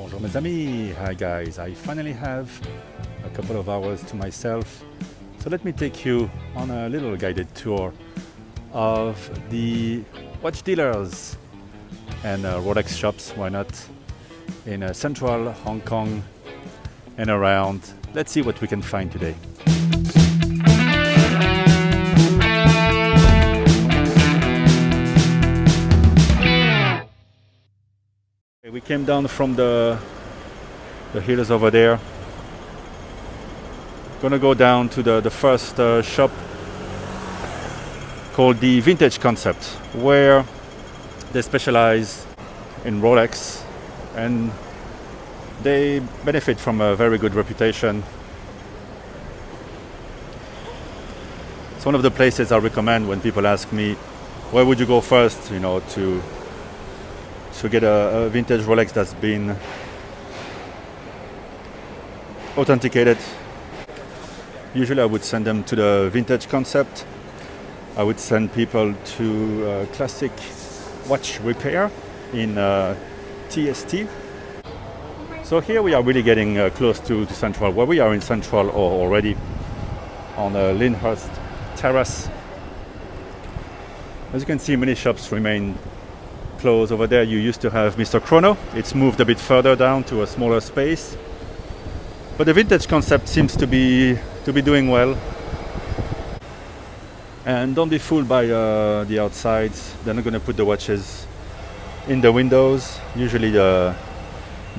Bonjour mes amis, hi guys, I finally have a couple of hours to myself, so let me take you on a little guided tour of the watch dealers and Rolex shops, why not, in central Hong Kong and around. Let's see what we can find today. We came down from the hills over there. Gonna go down to the first shop called the Vintage Concept, where they specialize in Rolex and they benefit from a very good reputation. It's one of the places I recommend when people ask me where would you go first, to get a vintage Rolex that's been authenticated. Usually I would send them to the Vintage Concept. I would send people to classic watch repair in TST. So here we are really getting close to Central, where we are in Central or already on Lyndhurst Terrace. As you can see, many shops remain closed. Over there you used to have Mr. Chrono. It's moved a bit further down to a smaller space. But the Vintage Concept seems to be doing well. And don't be fooled by the outsides. They're not going to put the watches in the windows. Usually the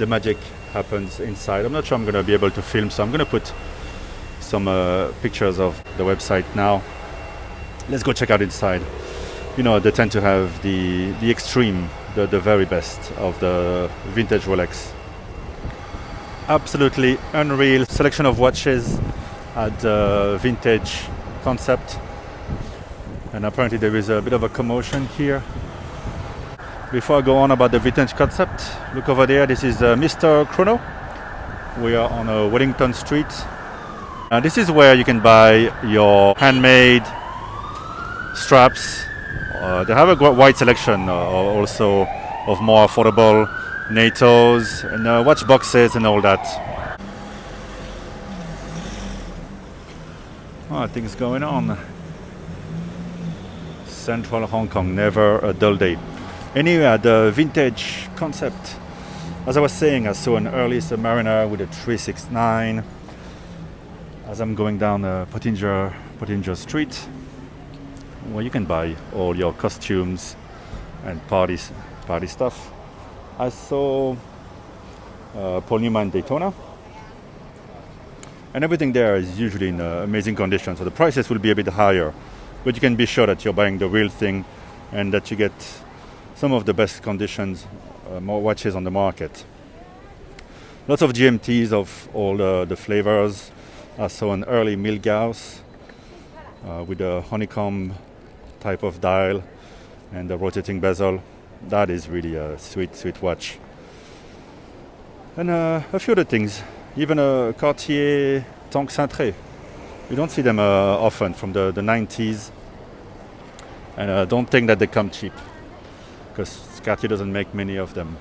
magic happens inside. I'm not sure I'm going to be able to film, so I'm going to put some pictures of the website now. Let's go check out inside. They tend to have the extreme, the very best of the vintage Rolex. Absolutely unreal selection of watches at the Vintage Concept. And apparently there is a bit of a commotion here. Before I go on about the Vintage Concept, look over there, this is Mr. Chrono. We are on Wellington Street. This is where you can buy your handmade straps. They have a wide selection also of more affordable NATOs and watch boxes and all that. Things going on. Central Hong Kong, never a dull day. Anyway, the Vintage Concept. As I was saying, I saw an early Submariner with a 369 as I'm going down Pottinger Street, where you can buy all your costumes and party stuff. I saw Paul Newman Daytona, and everything there is usually in amazing condition, so the prices will be a bit higher, but you can be sure that you're buying the real thing and that you get some of the best conditions, more watches on the market. Lots of GMTs of all the flavors. I saw an early Milgauss with a honeycomb type of dial and a rotating bezel. That is really a sweet watch. And a few other things, even a Cartier Tank Cintré. You don't see them often, from the 90s, and don't think that they come cheap, because Cartier doesn't make many of them.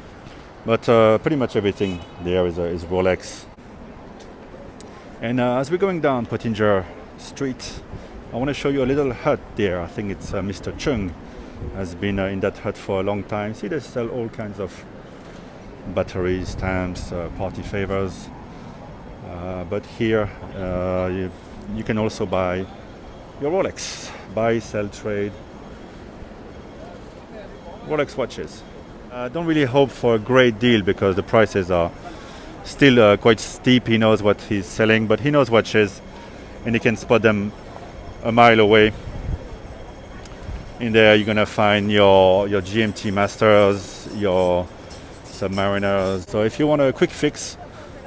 But pretty much everything there is Rolex. And as we're going down Pottinger Street, I want to show you a little hut there. I think it's Mr. Chung has been in that hut for a long time. See, they sell all kinds of batteries, stamps, party favors. But here you can also buy your Rolex. Buy, sell, trade. Rolex watches. Don't really hope for a great deal because the prices are still quite steep. He knows what he's selling, but he knows watches and he can spot them a mile away. In there you're gonna find your GMT Masters, your Submariners. So if you want a quick fix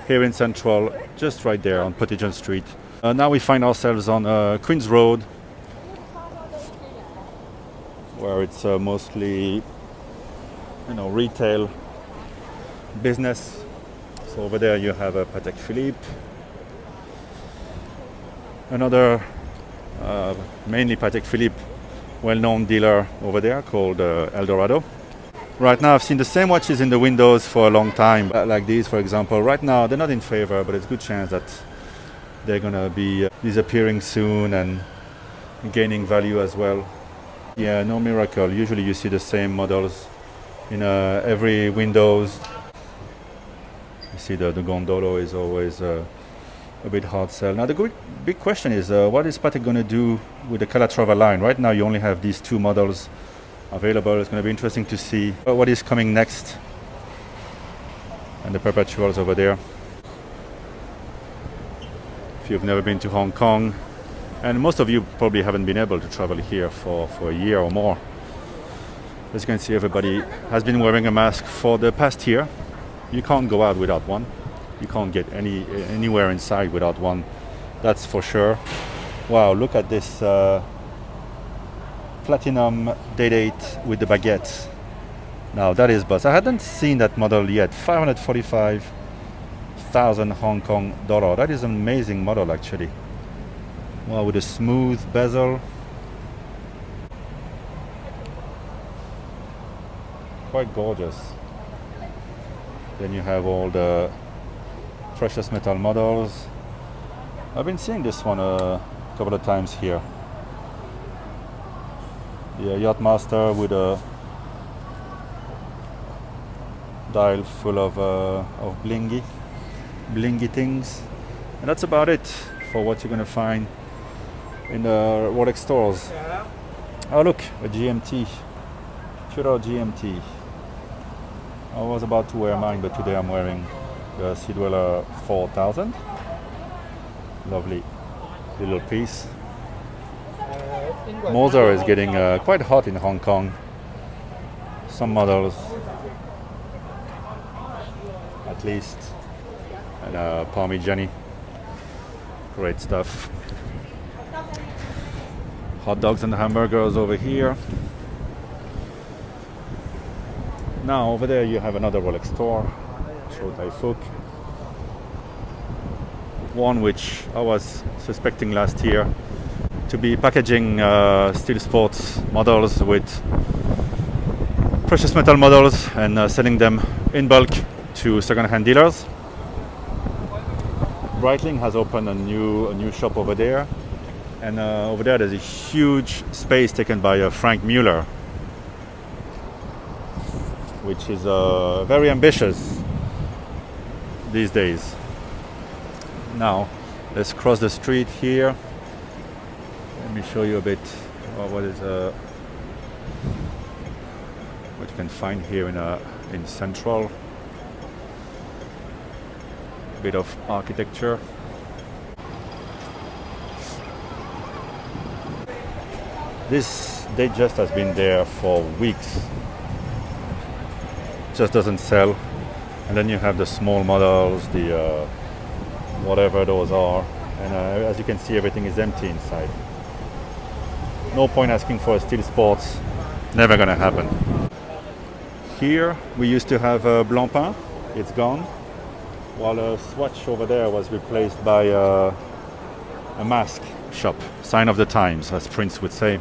here in Central, just right there on Pottinger Street. Now we find ourselves on Queen's Road, where it's mostly retail business. So over there you have a Patek Philippe, another mainly Patek Philippe well-known dealer over there called Eldorado. Right now I've seen the same watches in the windows for a long time, like these for example. Right now they're not in favor, but it's a good chance that they're gonna be disappearing soon and gaining value as well. Yeah, no miracle. Usually you see the same models in every windows. You see the Gondolo is always a bit hard sell. Now the big question is what is Patek going to do with the Calatrava line? Right now you only have these two models available. It's going to be interesting to see what is coming next. And the perpetuals over there. If you've never been to Hong Kong, and most of you probably haven't been able to travel here for a year or more. As you can see, everybody has been wearing a mask for the past year. You can't go out without one. You can't get anywhere inside without one. That's for sure. Wow, look at this platinum date with the baguette. Now that is buzz. I hadn't seen that model yet. 545,000 Hong Kong dollar. That is an amazing model actually. Wow, with a smooth bezel. Quite gorgeous. Then you have all the precious metal models. I've been seeing this one a couple of times here. The Yacht Master with a dial full of blingy things. And that's about it for what you're gonna find in the Rolex stores. Oh look, a GMT, Tudor GMT. I was about to wear mine, but today I'm wearing the Sidweller 4000. Lovely little piece. Moser is getting quite hot in Hong Kong. Some models, at least. And Parmigiani, great stuff. Hot dogs and hamburgers over here. Now over there you have another Rolex store, Chow Tai Fook. One which I was suspecting last year to be packaging steel sports models with precious metal models and selling them in bulk to second-hand dealers. Breitling has opened a new shop over there, and over there there's a huge space taken by Frank Mueller, which is very ambitious these days. Now let's cross the street here. Let me show you a bit what you can find here in Central. A bit of architecture. This Datejust has been there for weeks. Just doesn't sell. And then you have the small models, the whatever those are, and as you can see, everything is empty inside. No point asking for a steel sports, never gonna happen. Here we used to have Blancpain, it's gone, while a Swatch over there was replaced by a mask shop, sign of the times, as Prince would say.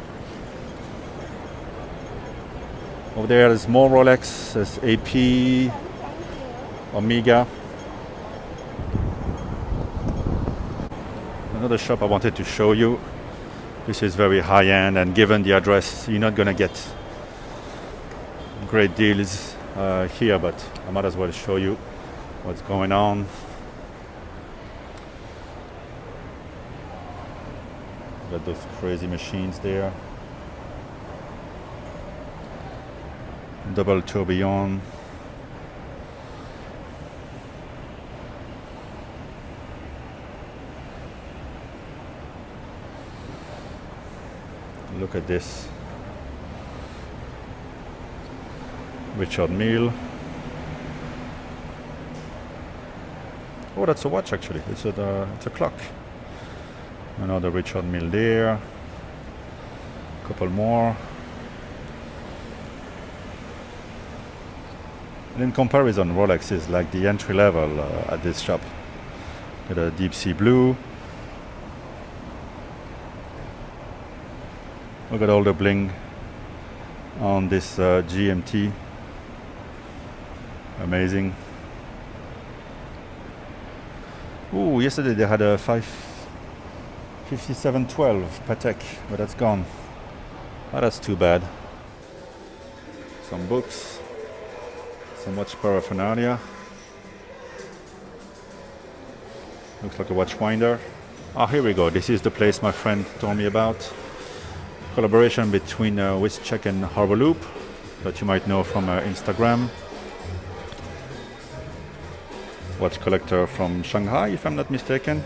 Over there there's more Rolex, there's AP, Omega. Another shop I wanted to show you. This is very high-end, and given the address, you're not gonna get great deals here, but I might as well show you what's going on. Got those crazy machines there. Double tourbillon. Look at this. Richard Mille. Oh, that's a watch actually. It's a clock. Another Richard Mille there. Couple more. And in comparison, Rolex is like the entry level at this shop. Got a deep sea blue. Look at all the bling on this GMT Amazing. Ooh, yesterday they had a 55712 Patek, but that's gone. Oh, that's too bad. Some books, some watch paraphernalia. Looks like a watch winder. Ah, here we go. This is the place my friend told me about. Collaboration between WristCheck and Harbor Loop that you might know from Instagram. Watch collector from Shanghai, if I'm not mistaken.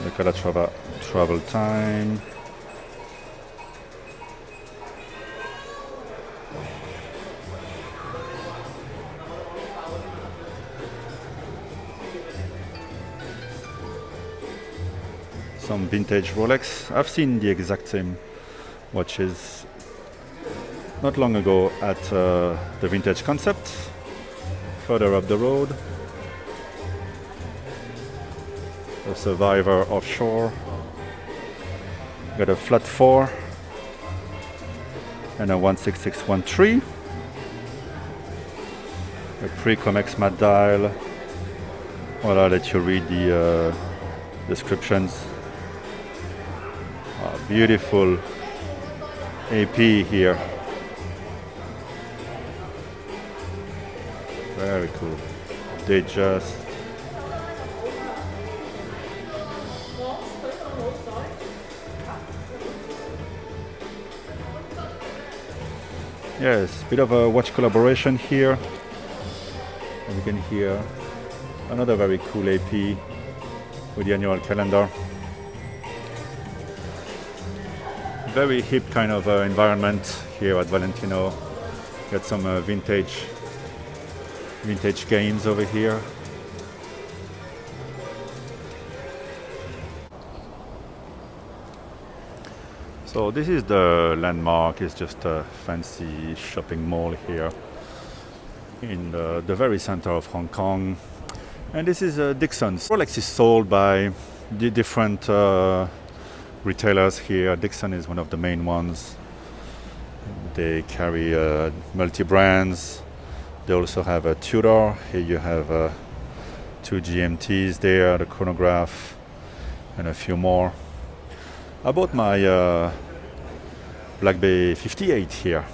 Look at that travel time. Some vintage Rolex. I've seen the exact same watches not long ago at the Vintage Concept, further up the road. A Survivor offshore. Got a flat 4 and a 16613. A pre-Comex matte dial. Well, I'll let you read the descriptions. Beautiful AP here. Very cool. They just yes, bit of a watch collaboration here. And you can hear another very cool AP with the annual calendar. Very hip kind of environment here at Valentino. Got some vintage games over here. So this is the landmark. It's just a fancy shopping mall here in the very center of Hong Kong. And this is Dixon's. Rolex is sold by the different retailers here. Dixon is one of the main ones. They carry multi-brands. They also have a Tudor. Here you have 2 GMTs there, the chronograph, and a few more. I bought my Black Bay 58 here.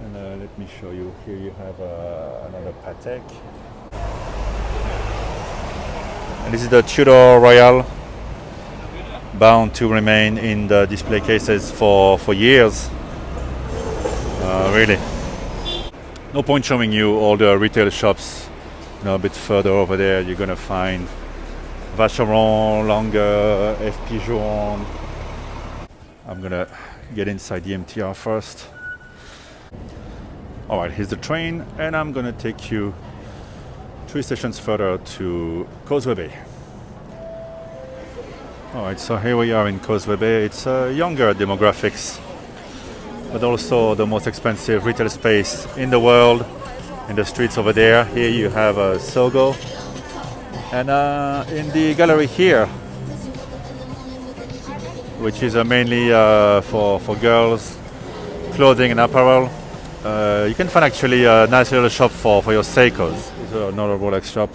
And let me show you. Here you have another Patek. And this is the Tudor Royal, bound to remain in the display cases for years. Really. No point showing you all the retail shops. You know, a bit further over there, you're gonna find Vacheron, Lange, F. Pigeon. I'm gonna get inside the MTR first. All right, here's the train, and I'm gonna take you 3 stations further to Causeway Bay. All right, so here we are in Causeway Bay. It's younger demographics, but also the most expensive retail space in the world. In the streets over there, here you have Sogo, and in the gallery here, which is mainly for girls, clothing and apparel, you can find actually a nice little shop for your Seikos. It's another Rolex shop.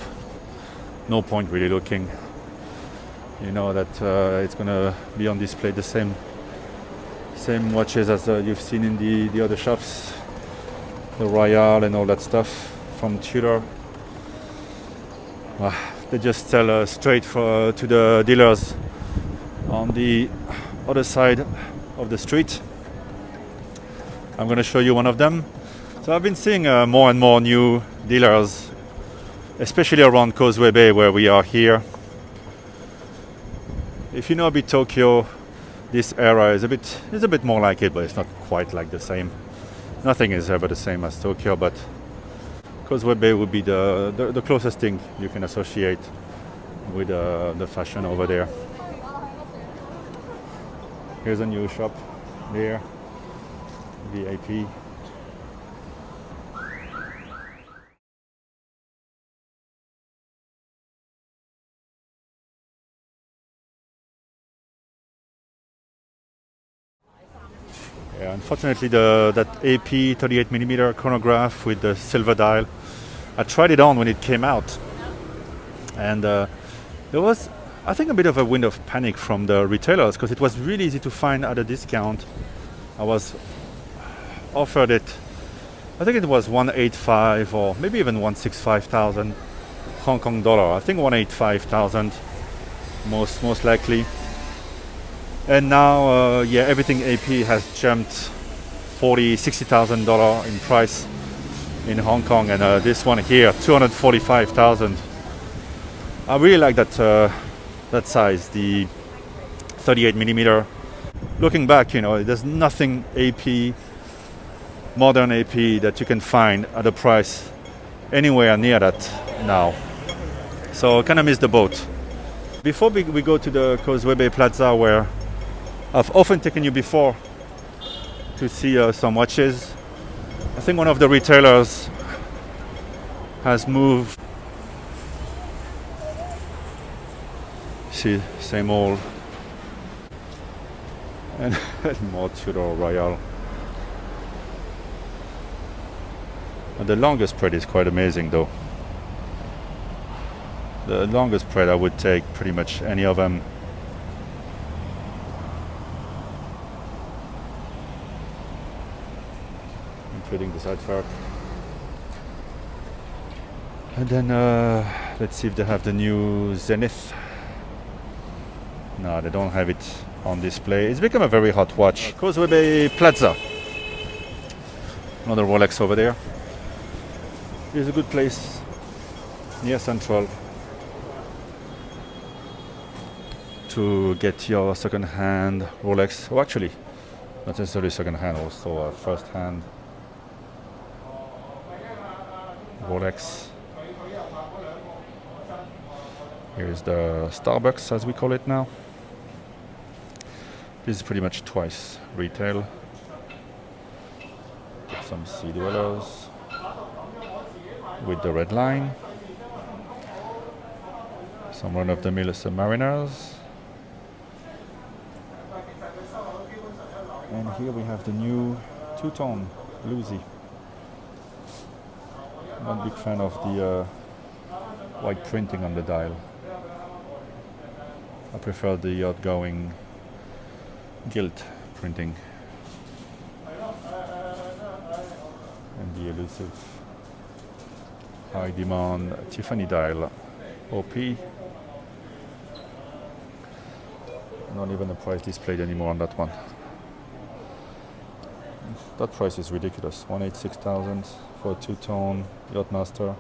No point really looking. You know that it's gonna be on display the same watches as you've seen in the other shops. The Royal and all that stuff from Tudor. They just sell straight to the dealers on the other side of the street. I'm going to show you one of them. So I've been seeing more and more new dealers, especially around Causeway Bay where we are here. If you know a bit Tokyo, this area is a bit more like it, but it's not quite like the same. Nothing is ever the same as Tokyo, but Causeway Bay would be the closest thing you can associate with the fashion over there. Here's a new shop there, VIP. Yeah, Unfortunately, that AP 38mm chronograph with the silver dial, I tried it on when it came out, and there was, I think, a bit of a wind of panic from the retailers because it was really easy to find at a discount. I was offered it, I think it was 185 or maybe even 165,000 Hong Kong dollar. I think 185,000 most likely. And now, everything AP has jumped $60,000 in price in Hong Kong, and this one here, 245,000. I really like that size, the 38mm. Looking back, there's nothing AP, modern AP, that you can find at a price anywhere near that now. So I kind of missed the boat. Before we go to the Causeway Bay Plaza, where I've often taken you before to see some watches, I think one of the retailers has moved. See, same old. And more Tudor Royal. And the longest spread is quite amazing though. The longest spread I would take pretty much any of them. Including the side fork. And then let's see if they have the new Zenith. No, they don't have it on display. It's become a very hot watch. Causeway Bay Plaza. Another Rolex over there. It's a good place near Central to get your second-hand Rolex. Oh, actually, not necessarily second-hand, also first-hand Rolex. Here's the Starbucks, as we call it now. This is pretty much twice retail. Get some sea dwellers with the red line. Some run-of-the-mill Submariners. And here we have the new two-tone Bluesy. Not a big fan of the white printing on the dial. I prefer the outgoing gilt printing. And the elusive high demand Tiffany dial OP. Not even a price displayed anymore on that one. That price is ridiculous. 186,000 for a two-tone Yacht Master.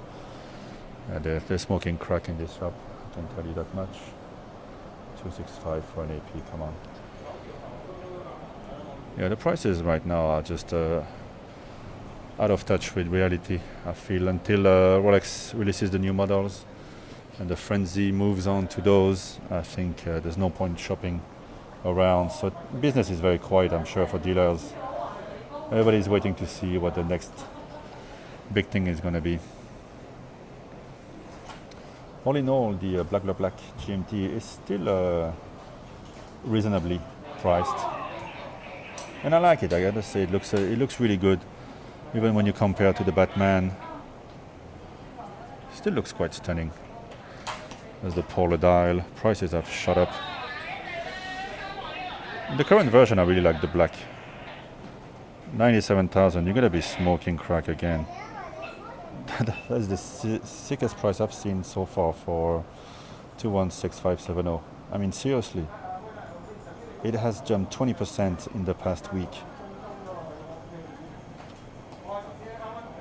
They're smoking crack in this shop, I can tell you that much. 265 for an AP, come on. Yeah, the prices right now are just out of touch with reality, I feel, until Rolex releases the new models and the frenzy moves on to those. I think there's no point shopping around. So business is very quiet, I'm sure, for dealers. Everybody's waiting to see what the next big thing is going to be. All in all, the Black GMT is still reasonably priced, and I like it. I gotta say, it looks really good, even when you compare to the Batman. Still looks quite stunning. There's the polar dial. Prices have shot up. In the current version, I really like the black. 97,000. You're gonna be smoking crack again. That's the sickest price I've seen so far for 216570. I mean, seriously, it has jumped 20% in the past week.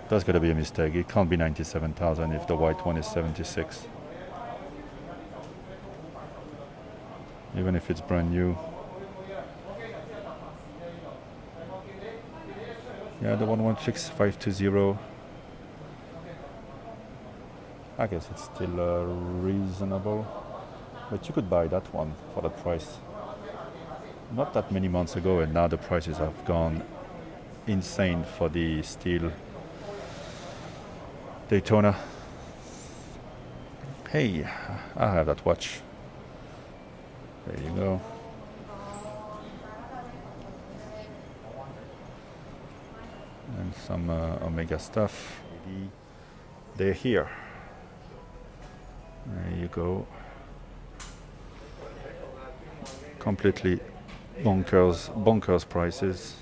That's gotta be a mistake. It can't be 97,000 if the white one is 76. Even if it's brand new. Yeah, the 116520. I guess it's still reasonable, but you could buy that one for that price. Not that many months ago, and now the prices have gone insane for the steel Daytona. Hey, I have that watch. There you go. some Omega stuff. Maybe they're here. There you go. Completely bonkers prices.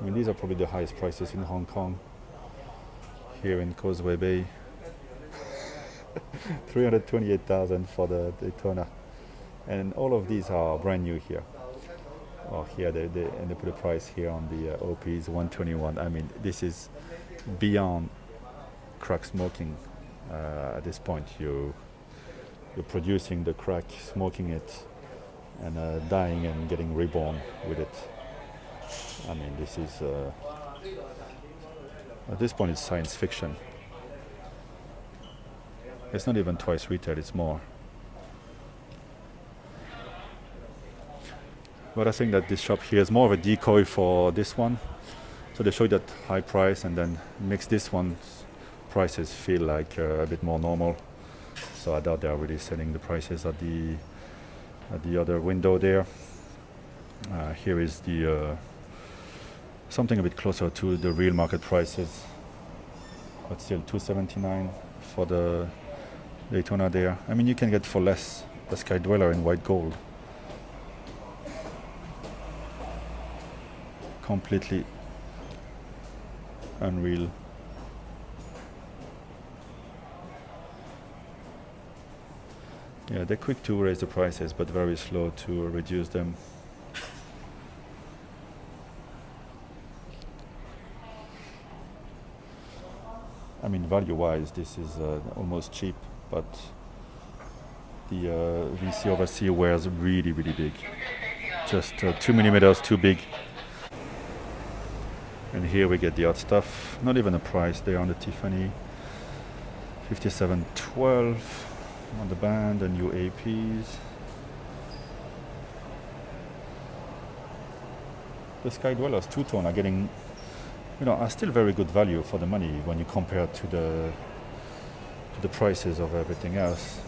I mean, these are probably the highest prices in Hong Kong. Here in Causeway Bay. 328,000 for the Daytona. And all of these are brand new here. Oh, here and they put a price here on the OPs 121. I mean, this is beyond crack smoking. At this point, you're producing the crack, smoking it, and dying and getting reborn with it. I mean, this is at this point it's science fiction. It's not even twice retail; it's more. But I think that this shop here is more of a decoy for this one. So they show that high price and then makes this one's prices feel like a bit more normal. So I doubt they are really selling the prices at the other window there. Here is the something a bit closer to the real market prices, but still 279 for the Daytona there. I mean, you can get for less the Sky Dweller in white gold. Completely unreal. Yeah, they're quick to raise the prices, but very slow to reduce them. I mean, value-wise, this is almost cheap, but the VC over C wears really, really big. Just 2 millimeters too big. And here we get the odd stuff. Not even a price there on the Tiffany. 5712 on the band, the new APs. The Sky Dwellers two-tone are getting, are still very good value for the money when you compare to the prices of everything else.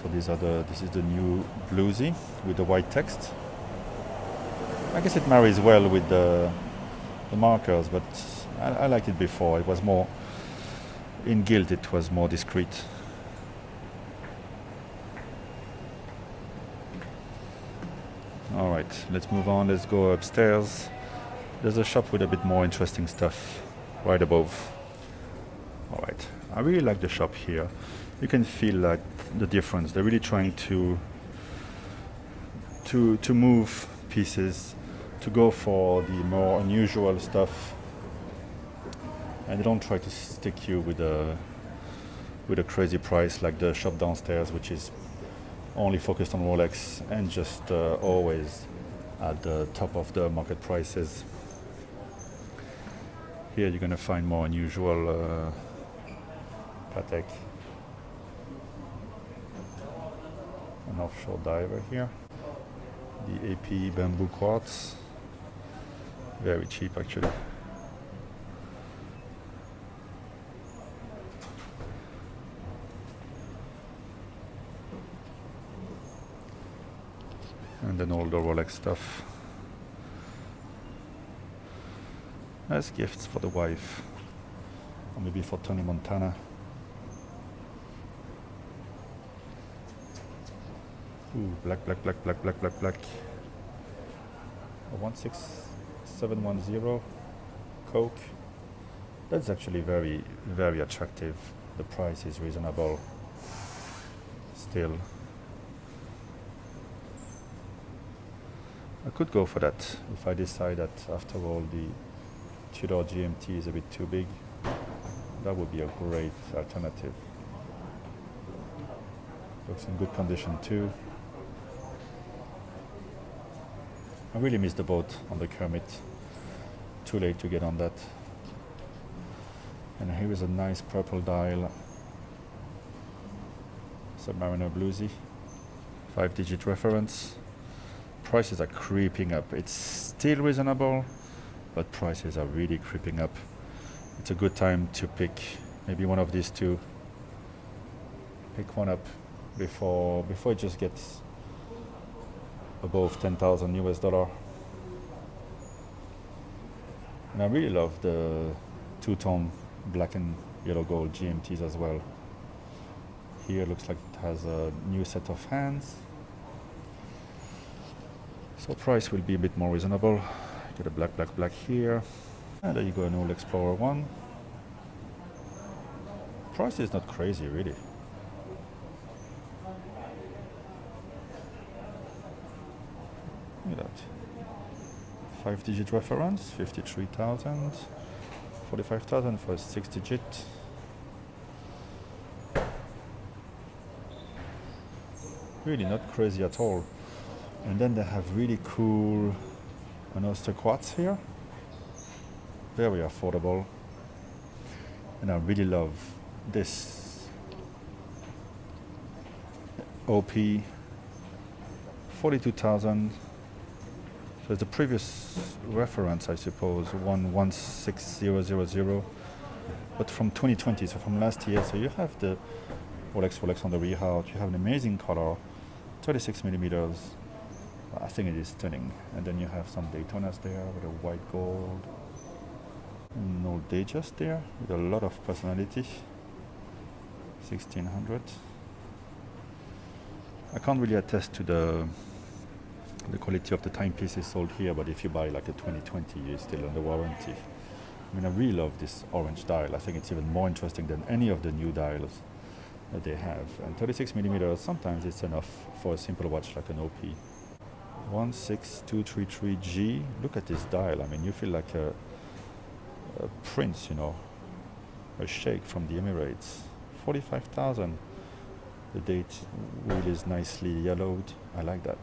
So this is the new bluesy with the white text. I guess it marries well with the markers, but I liked it before. It was more in gilt, it was more discreet. Alright, let's move on, let's go upstairs. There's a shop with a bit more interesting stuff right above. Alright, I really like the shop here. You can feel like the difference. They're really trying to move pieces, to go for the more unusual stuff, and they don't try to stick you with a crazy price like the shop downstairs, which is only focused on Rolex and just always at the top of the market prices. Here you're gonna find more unusual Patek. An offshore diver here. The AP bamboo quartz. Very cheap actually. And then all the Rolex stuff. Nice gifts for the wife. Or maybe for Tony Montana. Ooh, black. A 16710 Coke. That's actually very, very attractive. The price is reasonable. Still. I could go for that if I decide that after all the Tudor GMT is a bit too big. That would be a great alternative. Looks in good condition too. I really missed the boat on the Kermit. Too late to get on that. And here is a nice purple dial. Submariner Bluesy. 5-digit reference. Prices are creeping up. It's still reasonable, but prices are really creeping up. It's a good time to pick maybe one of these two. Pick one up before it just gets above 10,000 US dollar. And I really love the two-tone black and yellow gold GMTs as well. Here looks like it has a new set of hands, so price will be a bit more reasonable. Get a black here, and there you go, an old Explorer 1. Price is not crazy really. Look at that, 5-digit reference, 53,000, 45,000 for a 6-digit. Really not crazy at all. And then they have really cool Oyster quartz here, very affordable. And I really love this OP, 42,000. So the previous reference, I suppose, 116000, but from 2020, so from last year. So you have the Rolex on the rear out. You have an amazing color, 36 millimeters. I think it is stunning. And then you have some Daytonas there with a white gold. An old Datejust there with a lot of personality. 1600. I can't really attest to the quality of the timepieces sold here, but if you buy like a 2020, you're still under warranty. I mean, I really love this orange dial. I think it's even more interesting than any of the new dials that they have. And 36 millimeters, sometimes it's enough for a simple watch like an OP. 16233G. Look at this dial. I mean, you feel like a prince, you know, a sheikh from the Emirates. 45,000. The date wheel is nicely yellowed. I like that.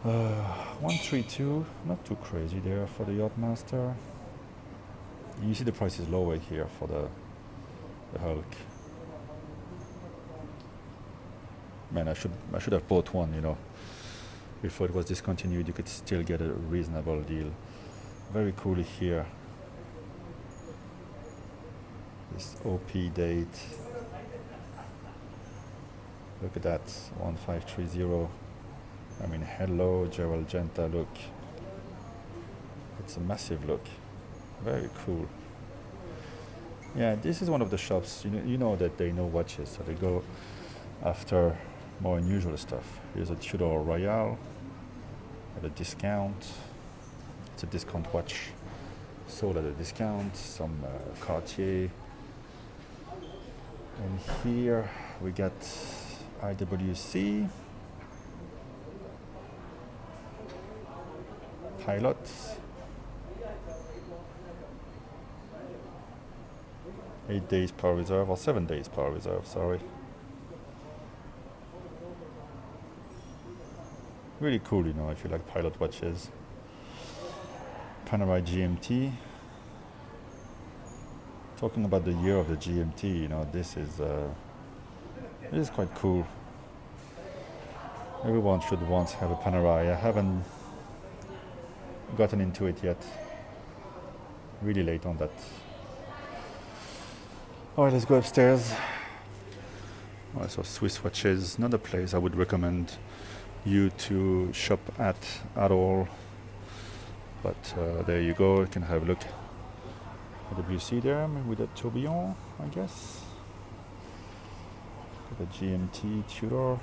132. Not too crazy there for the Yacht Master. You see the price is lower here for the Hulk. Man, I should have bought one, you know. Before it was discontinued, you could still get a reasonable deal. Very cool here. This OP date. Look at that, 1530. I mean, hello, Gerald Genta look. It's a massive look. Very cool. Yeah, this is one of the shops, you know that they know watches, so they go after more unusual stuff. Here's a Tudor Royale at a discount. It's a discount watch sold at a discount. Some Cartier. And here we got Iwc Pilots. 8 days power reserve, or 7 days power reserve, sorry. Really cool, you know, if you like pilot watches. Panerai GMT. Talking about the year of the GMT, you know, this is quite cool. Everyone should once have a Panerai. I haven't gotten into it yet. Really late on that. Alright, let's go upstairs. So Swiss watches, another place I would recommend you to shop at all. But there you go, you can have a look at the WC there with a tourbillon, I guess. The GMT Tudor.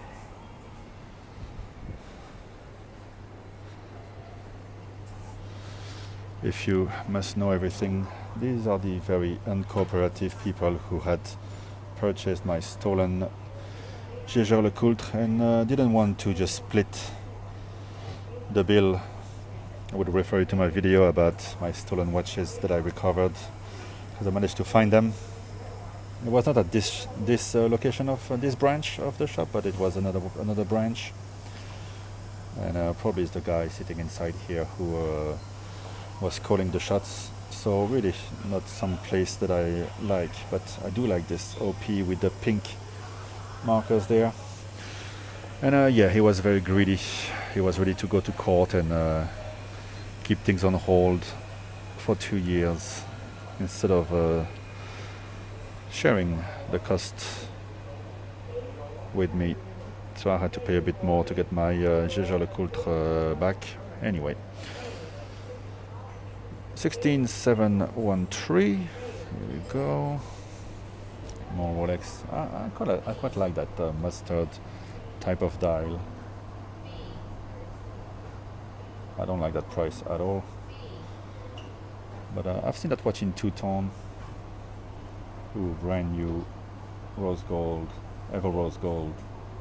If you must know everything, these are the very uncooperative people who had purchased my stolen Jaeger-LeCoultre and didn't want to just split the bill. I would refer you to my video about my stolen watches that I recovered, because I managed to find them. It was not at this location of this branch of the shop, but it was another branch. And probably it's the guy sitting inside here who was calling the shots. So really not some place that I like, but I do like this OP with the pink markers there. And yeah, he was very greedy. He was ready to go to court and keep things on hold for 2 years instead of sharing the cost with me. so I had to pay a bit more to get my Jaeger-LeCoultre back. Anyway, 16713. Here we go. More Rolex. I quite like that mustard type of dial. I don't like that price at all. But I've seen that watch in two-tone. Ooh, brand new rose gold, ever rose gold,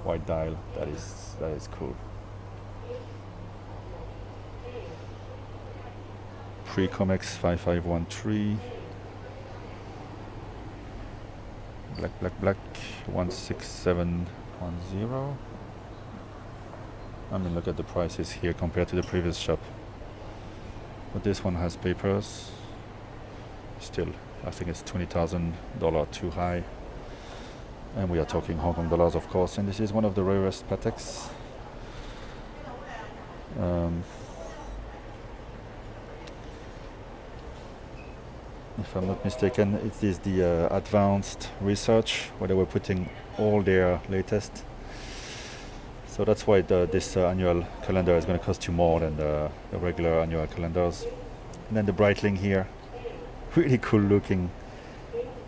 white dial. That is cool. Pre-Comex 5513. Black 16710. I mean, look at the prices here compared to the previous shop. But this one has papers. Still, I think it's $20,000 too high. And we are talking Hong Kong dollars, of course. And this is one of the rarest Pateks. If I'm not mistaken, it is the advanced research where they were putting all their latest. So that's why this annual calendar is going to cost you more than the regular annual calendars. And then the Breitling here, really cool looking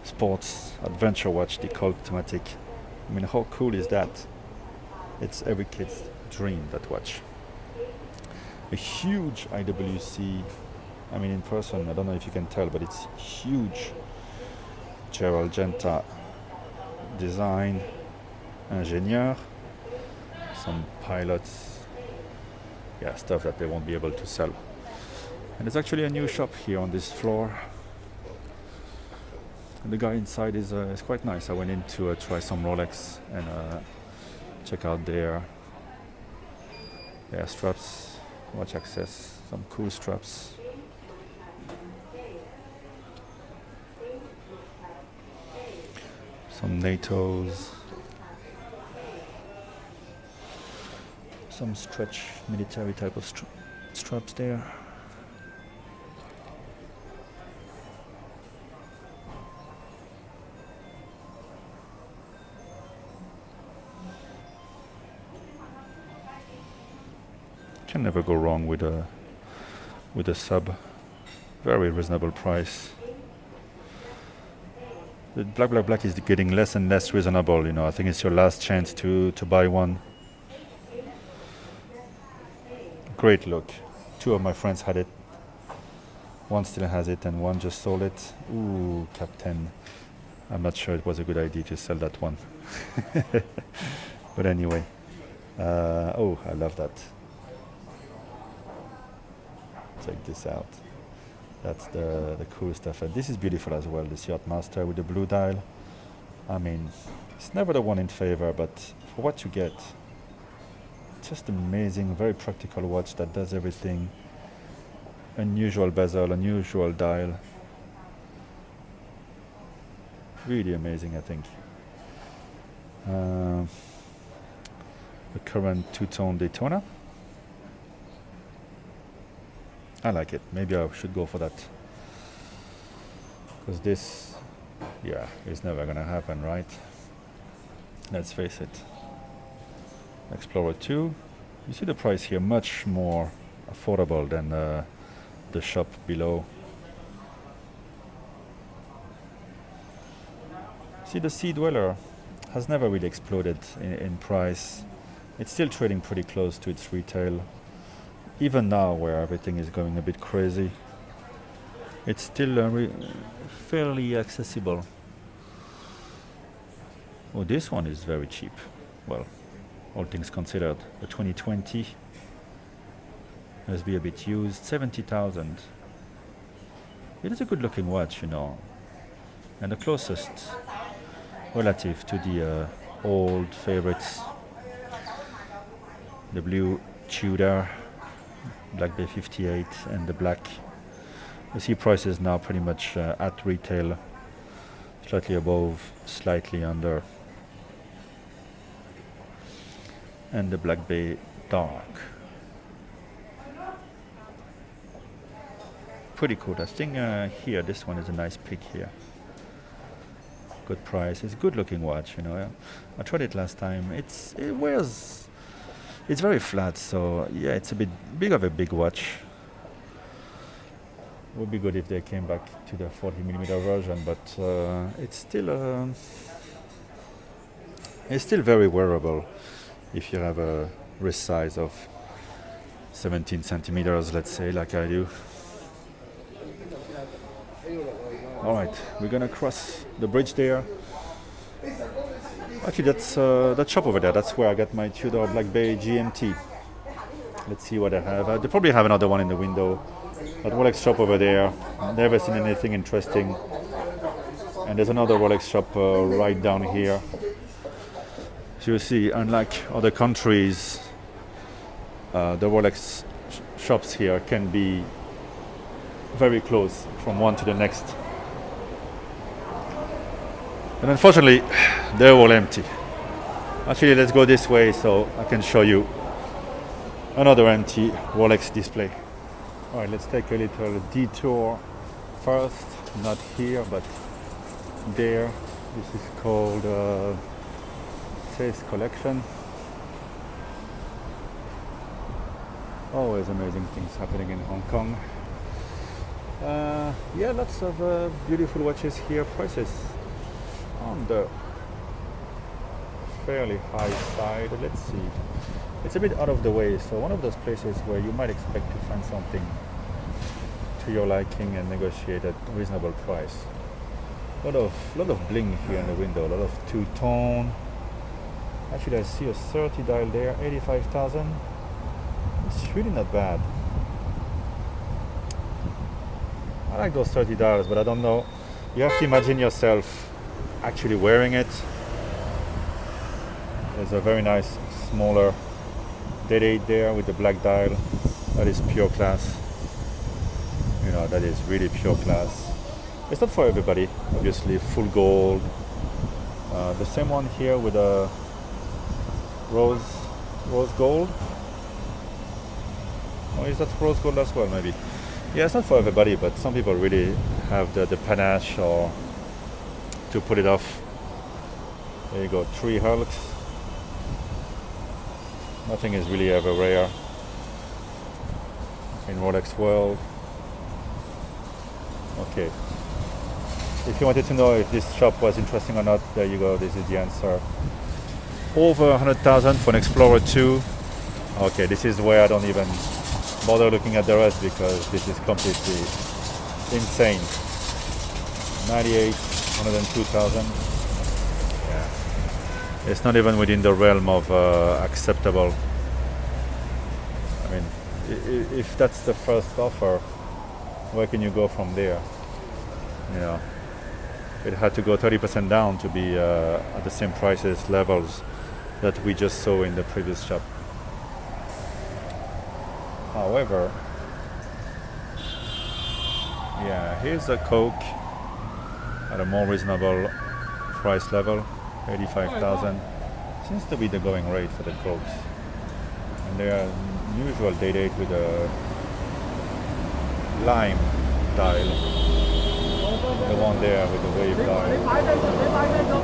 sports adventure watch, the Colt thematic. I mean, how cool is that? It's every kid's dream, that watch. A huge IWC. I mean, in person, I don't know if you can tell, but it's huge. Gerald Genta design, ingénieur, some pilots, yeah, stuff that they won't be able to sell. And there's actually a new shop here on this floor. And the guy inside is quite nice. I went in to try some Rolex and check out their straps, watch access, some cool straps. Some NATOs, some stretch military type of straps there. Can never go wrong with a sub, very reasonable price. The black is getting less and less reasonable, you know. I think it's your last chance to buy one. Great look. Two of my friends had it. One still has it and one just sold it. Ooh, Captain. I'm not sure it was a good idea to sell that one. But anyway. Oh, I love that. Check this out. That's the cool stuff. And this is beautiful as well, this Yacht Master with the blue dial. I mean, it's never the one in favor, but for what you get, just amazing, very practical watch that does everything. Unusual bezel, unusual dial. Really amazing, I think. The current two-tone Daytona. I like it. Maybe I should go for that. Because this, yeah, is never gonna happen, right? Let's face it. Explorer 2. You see the price here, much more affordable than the shop below. See, the Sea Dweller has never really exploded in price. It's still trading pretty close to its retail. Even now, where everything is going a bit crazy, it's still fairly accessible. Oh, this one is very cheap. Well, all things considered. The 2020 must be a bit used. 70,000. It is a good-looking watch, you know, and the closest relative to the old favorites, the blue Tudor Black Bay 58 and the black. You see prices now pretty much at retail, slightly above, slightly under. And the Black Bay Dark. Pretty cool. I think here, this one is a nice pick here. good price. It's a good looking watch, you know. I tried it last time. It's very flat, so yeah, it's a bit big of a big watch. Would be good if they came back to the 40mm version, but it's still very wearable if you have a wrist size of 17 centimeters, let's say, like I do. All right, we're gonna cross the bridge there. Actually, that's that shop over there. That's where I got my Tudor Black Bay Gmt. Let's see what I have. They probably have another one in the window. That Rolex shop over there. Never seen anything interesting. And there's another Rolex shop right down here. So you see, unlike other countries, the Rolex shops here can be very close from one to the next. And unfortunately, they're all empty. Actually, let's go this way so I can show you another empty Rolex display. All right, let's take a little detour first. Not here, but there. This is called Chase Collection. Always amazing things happening in Hong Kong. Yeah, lots of beautiful watches here. Prices on the fairly high side. Let's see. It's a bit out of the way, so one of those places where you might expect to find something to your liking and negotiate at a reasonable price. Lot of bling here in the window. A lot of two-tone. Actually, I see a 30 dial there, 85,000. It's really not bad. I like those 30 dials, but I don't know. You have to imagine yourself actually wearing it. There's a very nice smaller date there with the black dial. That is pure class. You know, that is really pure class. It's not for everybody, obviously. Full gold. The same one here with a rose gold. Or is that rose gold as well, maybe? Yeah, it's not for everybody, but some people really have the panache or to put it off. There you go, 3 hulks. Nothing is really ever rare in Rolex world. Okay. If you wanted to know if this shop was interesting or not, there you go, this is the answer. Over 100,000 for an Explorer 2. Okay, this is where I don't even bother looking at the rest because this is completely insane. 98, 102,000. Yeah. It's not even within the realm of acceptable. I mean, if that's the first offer, where can you go from there? You know, it had to go 30% down to be at the same prices levels that we just saw in the previous shop. However, yeah, here's a Coke at a more reasonable price level, 85,000. Seems to be the going rate for the Cokes. And they are usual date with a lime dial. The one there with the wave dial.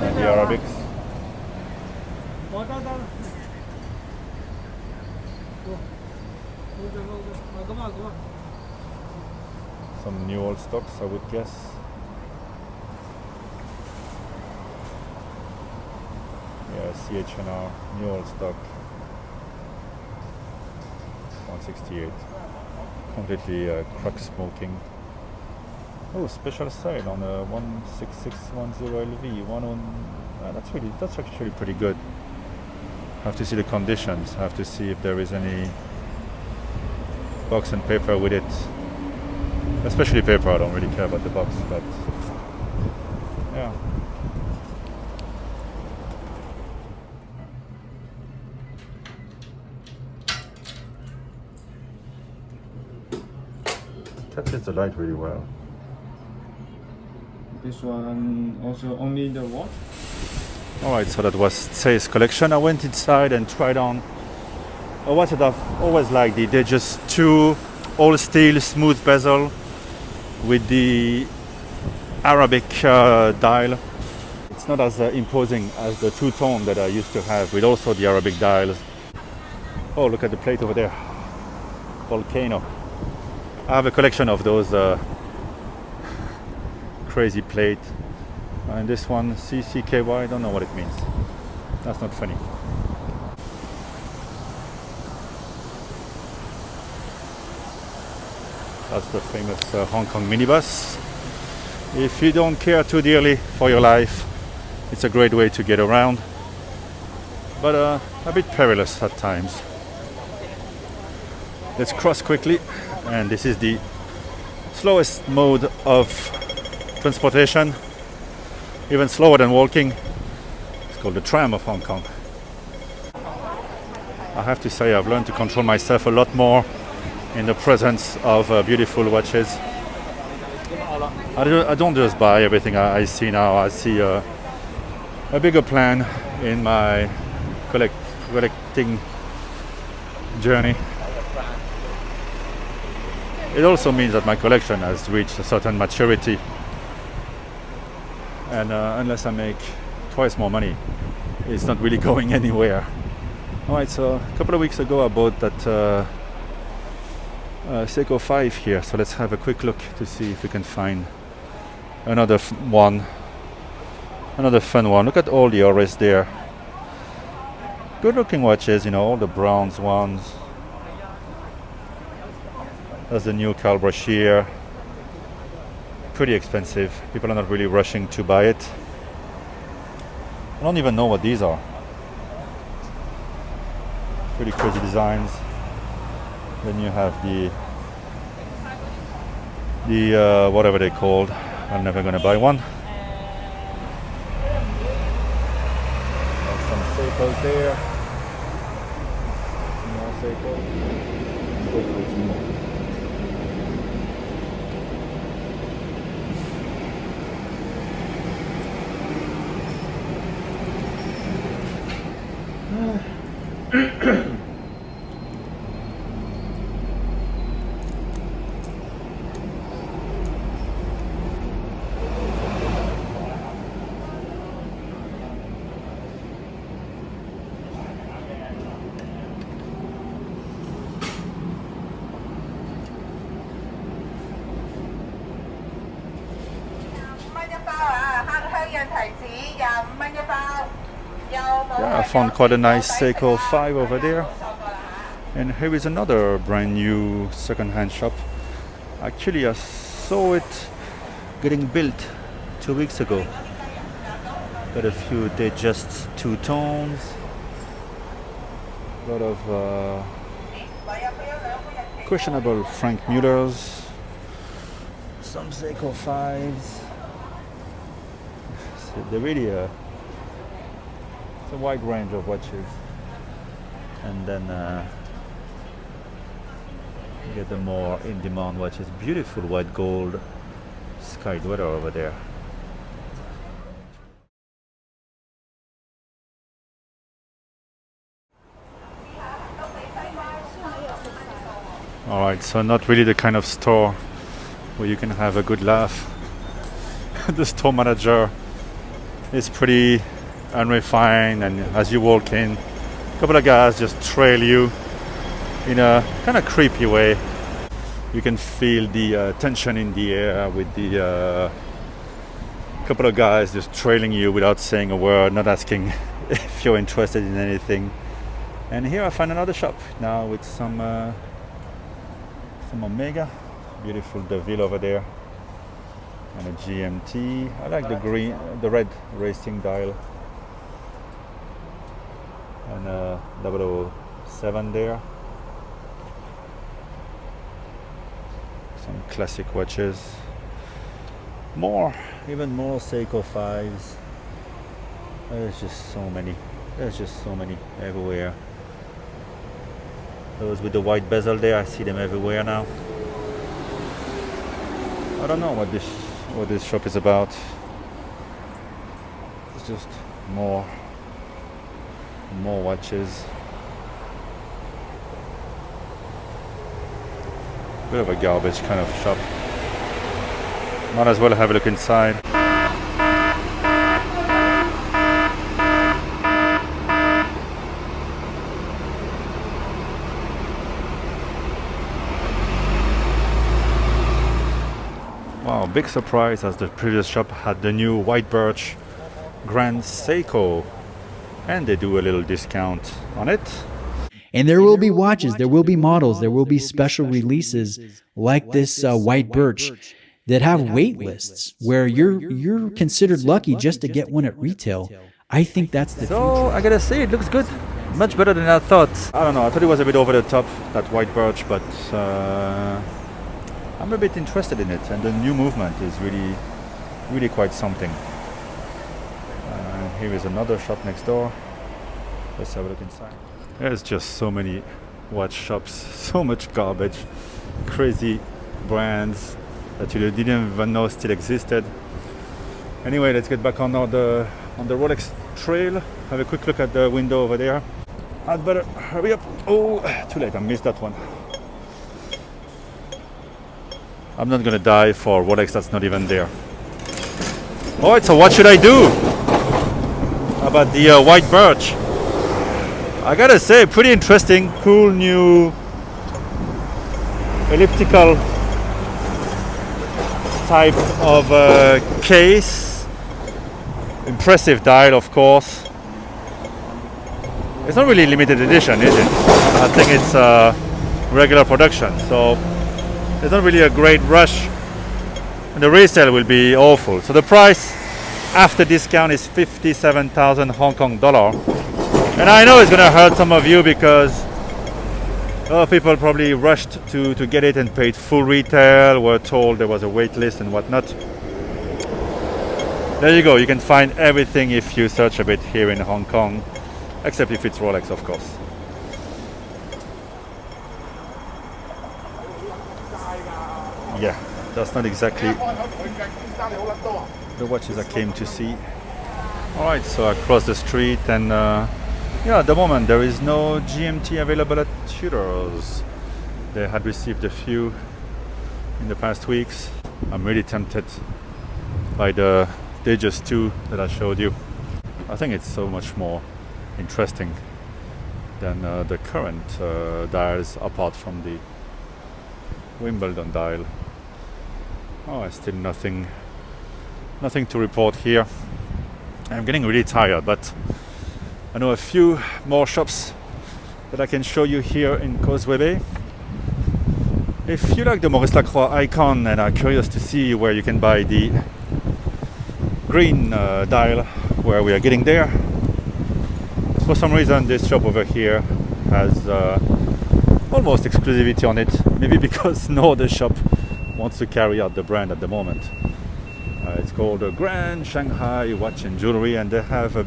And the Arabics. Some new old stocks, I would guess. Yeah, CHNR, new old stock. 168. Completely crack smoking. Oh, special sale on a 16610 LV. That's actually pretty good. Have to see the conditions. Have to see if there is any box and paper with it. Especially paper. I don't really care about the box, but yeah. Catches the light really well. This one also only the watch? Alright, so that was Chase Collection. I went inside and tried on a watch that I've always liked. They're just 2 all steel smooth bezel with the Arabic dial. It's not as imposing as the two-tone that I used to have, with also the Arabic dials. Oh, look at the plate over there. Volcano. I have a collection of those crazy plate. And this one, CCKY, I don't know what it means. That's not funny. That's the famous Hong Kong minibus. If you don't care too dearly for your life, it's a great way to get around, but a bit perilous at times. Let's cross quickly, and this is the slowest mode of transportation, even slower than walking. It's called the tram of Hong Kong. I have to say I've learned to control myself a lot more in the presence of beautiful watches. I don't just buy everything I see now. I see a bigger plan in my collecting journey. It also means that my collection has reached a certain maturity, and unless I make twice more money, it's not really going anywhere. Alright, so a couple of weeks ago I bought that Seiko 5 here, so let's have a quick look to see if we can find another fun one. Look at all the auras there. Good looking watches, you know, all the bronze ones. That's the new Calbrush here. Pretty expensive. People are not really rushing to buy it. I don't even know what these are. Pretty crazy designs. Then you have the whatever they're called. I'm never gonna buy one. There's some Seikos there. More Seikos. Hopefully some more. Yeah, I found quite a nice Seiko 5 over there. And here is another brand new second-hand shop. Actually, I saw it getting built 2 weeks ago. Got a few Datejust two tones. A lot of questionable Frank Mullers. Some Seiko 5s. So they're really it's a wide range of watches. And then you get the more in-demand watches. Beautiful white gold Sky Dweller over there. Alright, so not really the kind of store where you can have a good laugh. The store manager is pretty unrefined, and as you walk in, a couple of guys just trail you in a kind of creepy way. You can feel the tension in the air with the couple of guys just trailing you without saying a word, not asking if you're interested in anything. And here I find another shop now with some Omega, beautiful DeVille over there, and a GMT. I like the red racing dial, and a 007 there. Some classic watches. Even more Seiko 5s. There's just so many. There's just so many everywhere. Those with the white bezel there, I see them everywhere now. I don't know what this shop is about. It's just more watches. Bit of a garbage kind of shop. Might as well have a look inside. big surprise as the previous shop had the new white birch Grand Seiko, and they do a little discount on it. And there will be watches, there will be models, there will be special releases like this white birch that have wait lists where you're considered lucky just to get one at retail. I think that's the So I gotta say, it looks good, much better than I thought. I don't know, I thought it was a bit over the top, that white birch, but I'm a bit interested in it, and the new movement is really quite something. Here is another shop next door. Let's have a look inside. There's just so many watch shops, so much garbage, crazy brands that you didn't even know still existed. Anyway, let's get back on the Rolex trail. Have a quick look at the window over there. I'd better hurry up. Oh, too late, I missed that one. I'm not gonna die for Rolex that's not even there. Alright, so what should I do about the white birch? I gotta say, pretty interesting, cool new elliptical type of case. Impressive dial, of course. It's not really limited edition, is it? I think it's regular production, so there's not really a great rush. And the resale will be awful. So the price after discount is 57,000 Hong Kong dollar. And I know it's gonna hurt some of you because a lot of people probably rushed to get it and paid full retail, were told there was a wait list and whatnot. There you go, you can find everything if you search a bit here in Hong Kong, except if it's Rolex, of course. Yeah, that's not exactly the watches I came to see. Alright, so I crossed the street and yeah, at the moment there is no GMT available at Tudor's. They had received a few in the past weeks. I'm really tempted by the Digis 2 that I showed you. I think it's so much more interesting than the current dials, apart from the Wimbledon dial. Oh, still nothing to report here. I'm getting really tired, but I know a few more shops that I can show you here in Causeway Bay. If you like the Maurice Lacroix icon and are curious to see where you can buy the green dial, where we are getting there, for some reason this shop over here has almost exclusivity on it, maybe because no other shop wants to carry out the brand at the moment. It's called Grand Shanghai Watch and Jewelry, and they have a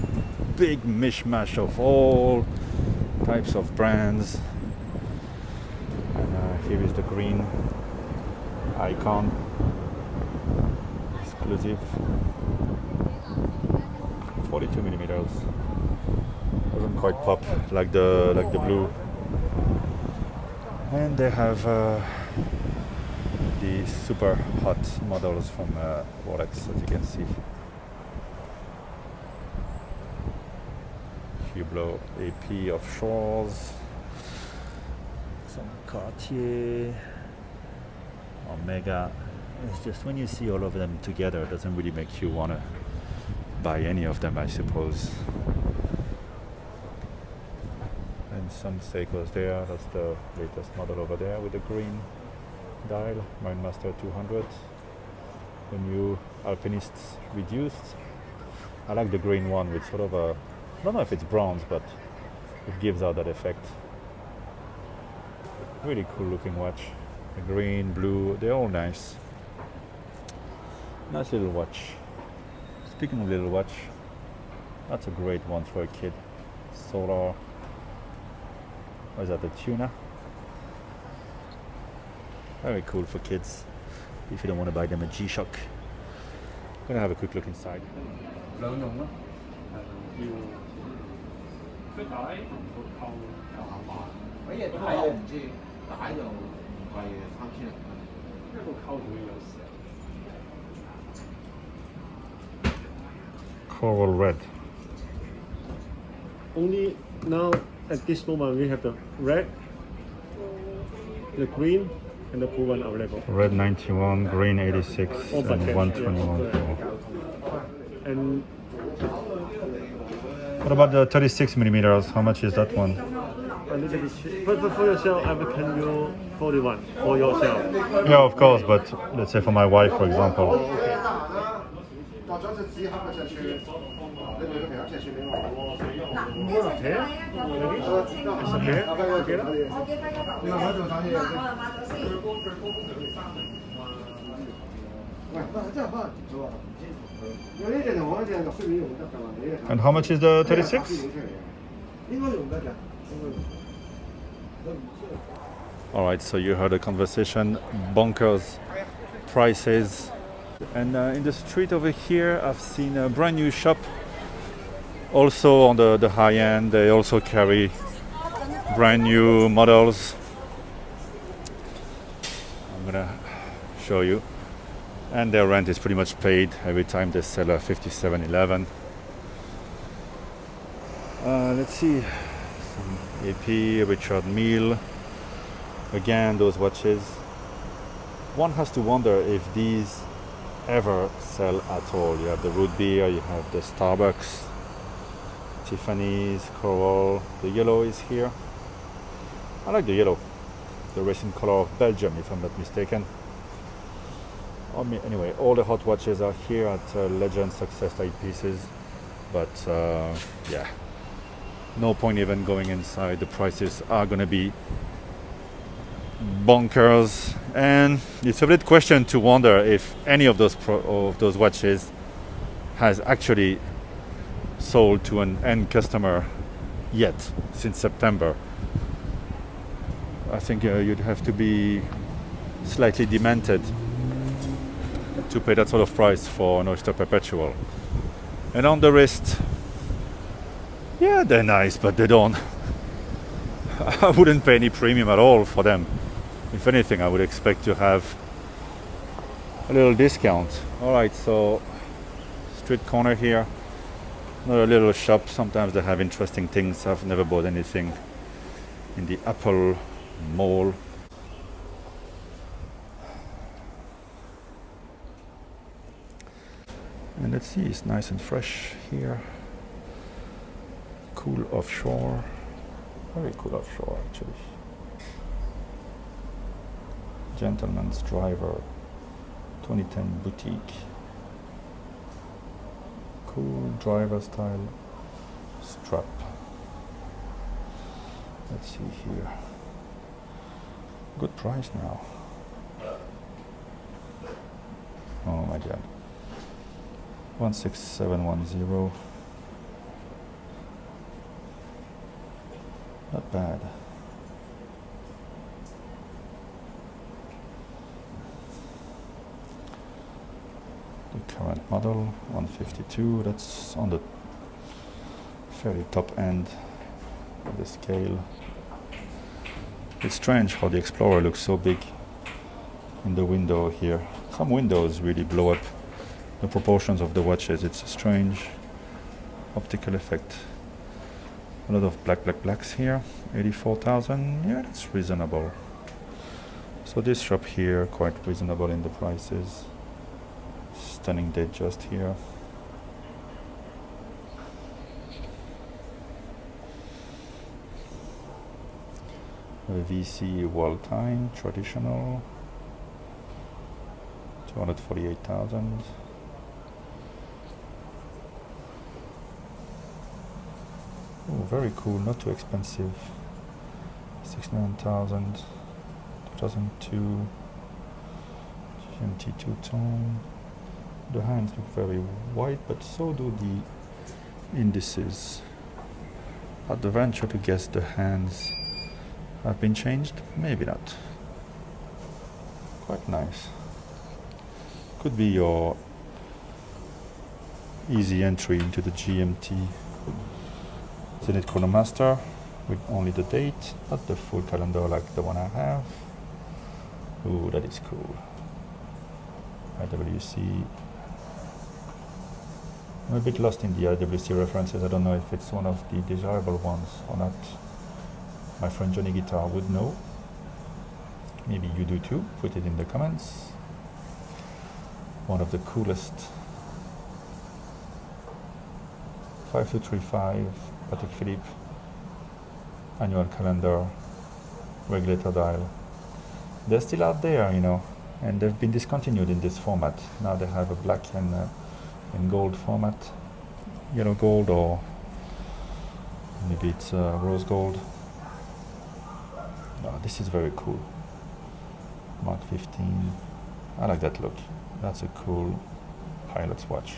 big mishmash of all types of brands. And here is the green icon, exclusive, 42 millimeters. Doesn't quite pop like the blue. And they have the super hot models from Rolex, as you can see. Hublot AP offshores, some Cartier, Omega. It's just when you see all of them together, it doesn't really make you want to buy any of them, I suppose. And some Seikos there. That's the latest model over there with the green dial, Minibus 200. The new Alpinists reduced. I like the green one with sort of a, I don't know if it's bronze, but it gives out that effect. Really cool looking watch. The green, blue, they're all nice. Nice little watch. Speaking of little watch, that's a great one for a kid. Solar, what is that, the tuna? Very cool for kids, if you don't want to buy them a G-Shock. I'm gonna have a quick look inside. Coral red. Only now at this moment we have the red, the green, and the cool one available. Red 91, green 86, All and bucket, 121. yeah. And What about the 36 millimeters? How much is that one? a little bit cheap. But for yourself, I can you 41 for yourself. Yeah, of course, but let's say for my wife, for example. Okay. It's okay. Together? And how much is the 36? All right, so you heard a conversation, bonkers prices. And in the street over here, I've seen a brand new shop. Also on the high end, they also carry brand new models. I'm gonna show you. And their rent is pretty much paid every time they sell a 5711. Let's see, some AP, Richard Mille. Again, those watches. One has to wonder if these ever sell at all. You have the root beer, you have the Starbucks, Tiffany's, Coral. The yellow is here. I like the yellow, the racing color of Belgium, if I'm not mistaken. Anyway, all the hot watches are here at Legend Success Timepieces, but yeah, no point even going inside. The prices are gonna be bonkers, and it's a valid question to wonder if any of those watches has actually sold to an end customer yet since September. I think you'd have to be slightly demented to pay that sort of price for an Oyster Perpetual. And on the wrist, yeah, they're nice, but they don't. I wouldn't pay any premium at all for them. If anything, I would expect to have a little discount. All right, so street corner here, another little shop. Sometimes they have interesting things. I've never bought anything in the Apple Mall. And let's see, it's nice and fresh here. Cool offshore. Very cool offshore, actually. Gentleman's Driver 2010 boutique. Cool driver style strap. Let's see here. Good price now. Oh my god. 16710. Not bad. The current model 152, that's on the fairly top end of the scale. It's strange how the Explorer looks so big in the window here. Some windows really blow up the proportions of the watches. It's a strange optical effect. A lot of blacks here. 84,000. Yeah, that's reasonable. So this shop here, quite reasonable in the prices. Stunning date just here. A VC World Time traditional. 248,000. Oh, very cool, not too expensive. 69,000. 2002. GMT two-tone. The hands look very white, but so do the indices. I'd venture to guess the hands have been changed. Maybe not. Quite nice. Could be your easy entry into the GMT. Zenith Chronomaster with only the date, not the full calendar like the one I have. Ooh, that is cool. IWC. I'm a bit lost in the IWC references. I don't know if it's one of the desirable ones or not. My friend Johnny Guitar would know. Maybe you do too. Put it in the comments. One of the coolest 5235 Patek Philippe annual calendar, regulator dial. They're still out there, you know, and they've been discontinued in this format. Now they have a black and gold format, yellow gold, or maybe it's rose gold. No, this is very cool. Mark 15. I like that look. That's a cool pilot's watch.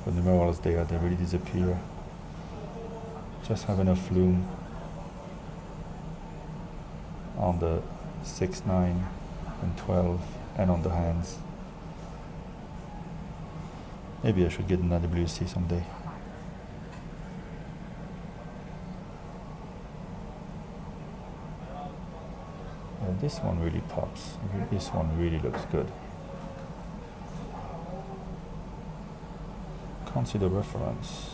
The numerals there, they really disappear. Just have enough lume on the 6, 9, and 12, and on the hands. Maybe I should get an IWC someday. This one really pops. This one really looks good. Can't see the reference.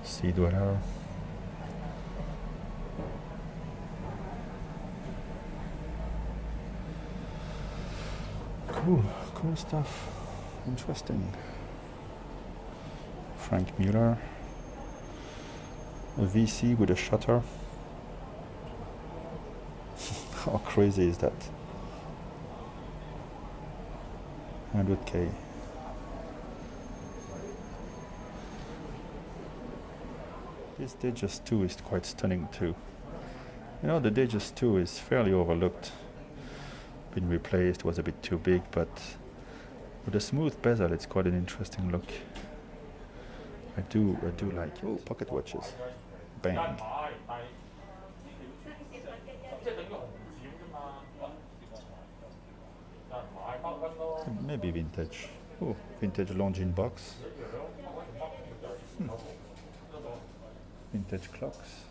Sea dweller. Cool stuff. Interesting. Frank Mueller. A VC with a shutter. How crazy is that? 100K. This Datejust 2 is quite stunning too. You know, the Datejust 2 is fairly overlooked. Been replaced, was a bit too big, but with a smooth bezel, it's quite an interesting look. I do like it. Oh, pocket watches. Bang. Maybe vintage. Oh, vintage Longines box. Vintage clocks.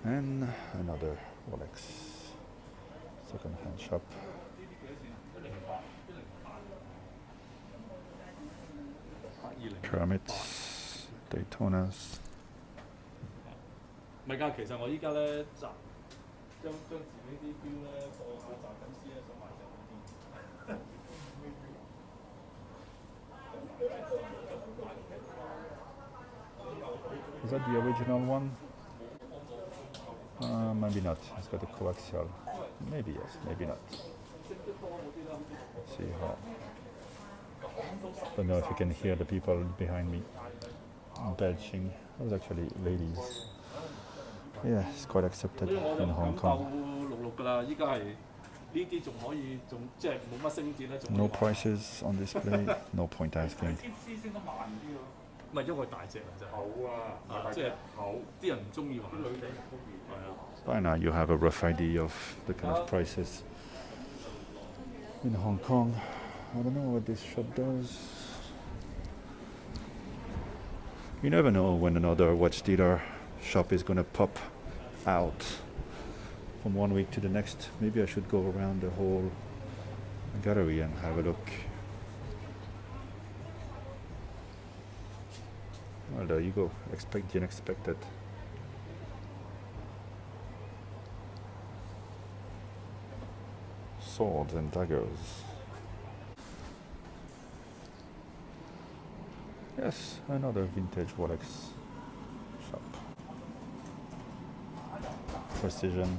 And another Rolex second-hand shop. Kermits, Daytonas. 唔係㗎，其實我依家咧將自己啲錶咧放下集緊先咧，想買隻好啲。Is that the original one? Maybe not. It's got a coaxial. Maybe yes, maybe not. See how. Don't know if you can hear the people behind me belching. Those actually ladies. Yeah, it's quite accepted in Hong Kong. No prices on display. No point asking. By now you have a rough idea of the kind of prices in Hong Kong. I don't know what this shop does. You never know when another watch dealer shop is gonna pop out from one week to the next. Maybe I should go around the whole gallery and have a look. Well, there you go. Expect the unexpected. Swords and daggers. Yes, another vintage Rolex shop. Precision.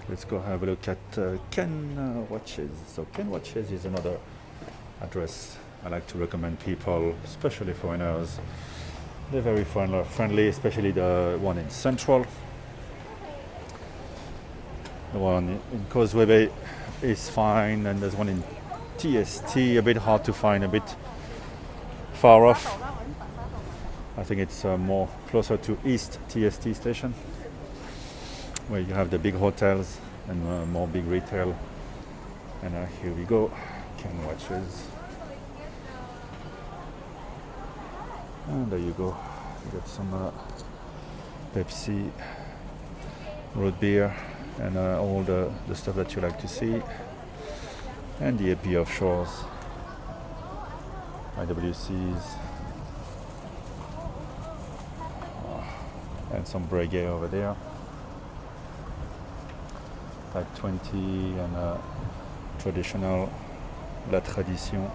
Let's go have a look at Ken watches. So Ken watches is another address I like to recommend people, especially foreigners. They're very friendly, especially the one in Central. The one in Causeway Bay is fine, and there's one in TST, a bit hard to find, a bit far off. I think it's more closer to East TST station, where you have the big hotels and more big retail. And here we go, Ken watches. And there you go, you got some Pepsi, root beer, and all the stuff that you like to see. And the AP offshores, IWCs, and some Breguet over there. Type 20 and traditional La Tradition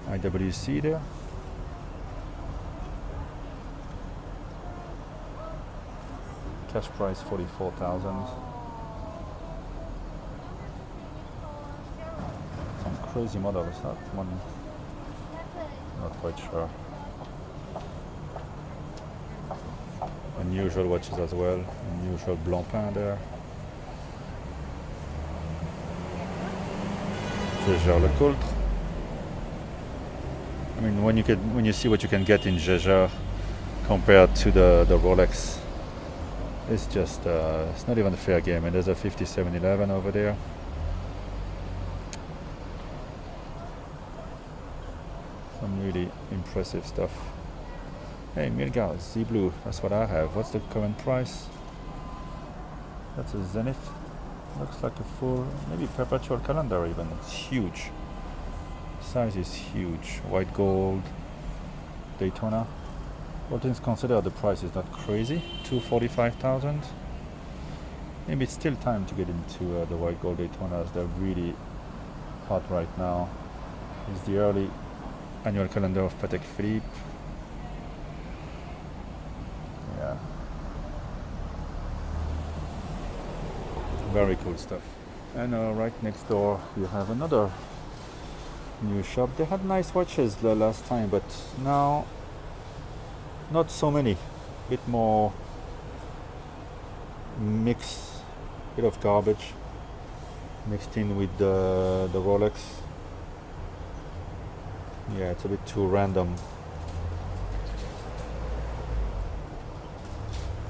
IWC there. Cash price 44,000. Some crazy models, that one, not quite sure. Unusual watches as well, unusual Blancpain there. Jaeger LeCoultre. I mean, when you see what you can get in Jaeger compared to the Rolex, it's just it's not even a fair game. And there's a 5711 over there. Some really impressive stuff. Hey, Milgauss, Z Blue, that's what I have. What's the current price? That's a Zenith. Looks like a full, maybe perpetual calendar even. It's huge. Size is huge. White gold, Daytona. All things considered, the price is not crazy. 245,000. Maybe it's still time to get into the white gold Daytonas. They're really hot right now. It's the early annual calendar of Patek Philippe. Yeah. Very cool stuff. And right next door you have another new shop. They had nice watches the last time, but now not so many. Bit more mix, bit of garbage mixed in with the Rolex. Yeah, it's a bit too random.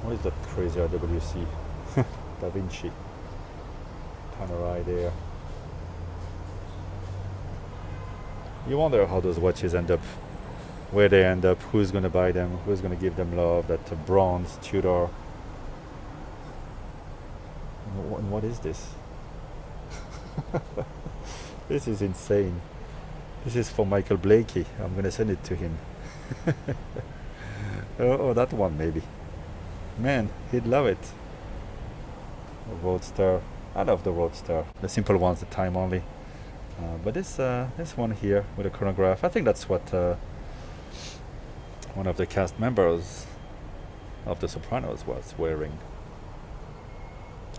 What is that crazy IWC? Da Vinci. Panerai there. You wonder how those watches end up, where they end up, who's going to buy them, who's going to give them love. That bronze Tudor. And what is this? This is insane. This is for Michael Blakey. I'm going to send it to him. Oh, that one maybe. Man, he'd love it. A Roadster. I love the Roadster. The simple ones, the time only. But this one here with a chronograph, I think that's what one of the cast members of The Sopranos was wearing.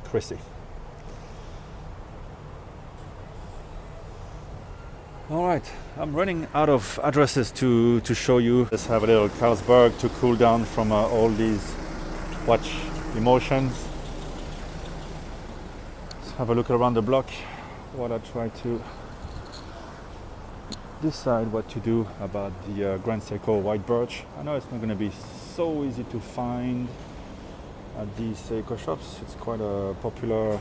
Chrissy. Alright, I'm running out of addresses to show you. Let's have a little Carlsberg to cool down from all these watch emotions. Let's have a look around the block while I try to decide what to do about the Grand Seiko White Birch. I know it's not going to be so easy to find at these Seiko shops. It's quite a popular